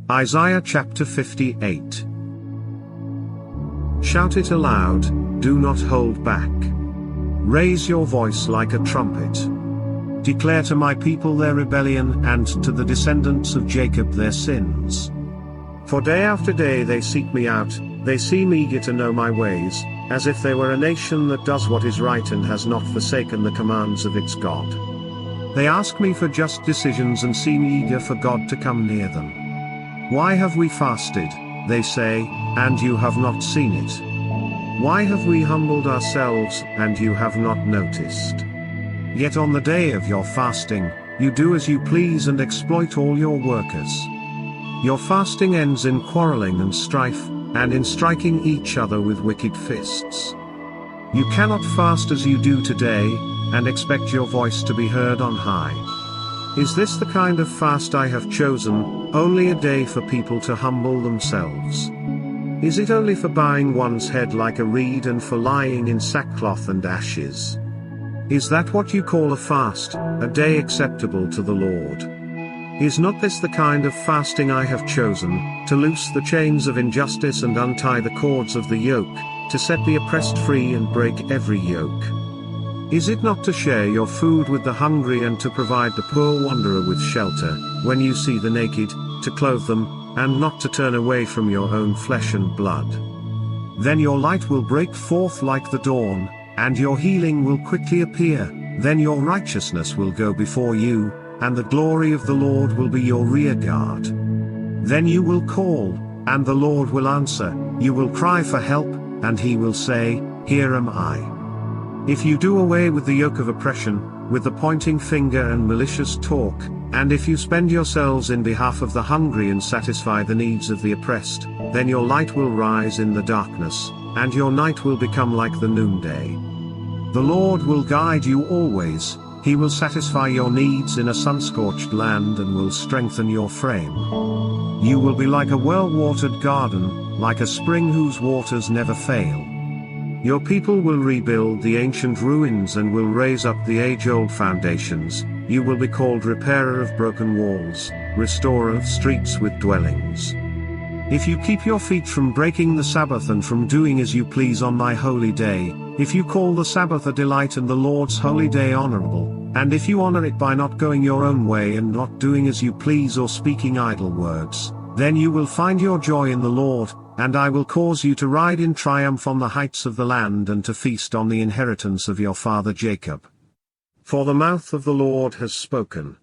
Isaiah chapter 58. Shout it aloud, do not hold back. Raise your voice like a trumpet. Declare to my people their rebellion and to the descendants of Jacob their sins. For day after day they seek me out, they seem eager to know my ways, as if they were a nation that does what is right and has not forsaken the commands of its God. They ask me for just decisions and seem eager for God to come near them. Why have we fasted, they say, and you have not seen it? Why have we humbled ourselves, and you have not noticed? Yet on the day of your fasting, you do as you please and exploit all your workers. Your fasting ends in quarreling and strife, and in striking each other with wicked fists. You cannot fast as you do today, and expect your voice to be heard on high. Is this the kind of fast I have chosen, only a day for people to humble themselves? Is it only for bowing one's head like a reed and for lying in sackcloth and ashes? Is that what you call a fast, a day acceptable to the Lord? Is not this the kind of fasting I have chosen, to loose the chains of injustice and untie the cords of the yoke, to set the oppressed free and break every yoke? Is it not to share your food with the hungry and to provide the poor wanderer with shelter, when you see the naked, to clothe them, and not to turn away from your own flesh and blood? Then your light will break forth like the dawn, and your healing will quickly appear, then your righteousness will go before you, and the glory of the Lord will be your rear guard. Then you will call, and the Lord will answer, you will cry for help, and he will say, here am I. If you do away with the yoke of oppression, with the pointing finger and malicious talk, and if you spend yourselves in behalf of the hungry and satisfy the needs of the oppressed, then your light will rise in the darkness, and your night will become like the noonday. The Lord will guide you always, he will satisfy your needs in a sun-scorched land and will strengthen your frame. You will be like a well-watered garden, like a spring whose waters never fail. Your people will rebuild the ancient ruins and will raise up the age-old foundations. You will be called repairer of broken walls, restorer of streets with dwellings. If you keep your feet from breaking the Sabbath and from doing as you please on my holy day, if you call the Sabbath a delight and the Lord's holy day honorable, and if you honor it by not going your own way and not doing as you please or speaking idle words, then you will find your joy in the Lord, and I will cause you to ride in triumph on the heights of the land and to feast on the inheritance of your father Jacob. For the mouth of the Lord has spoken.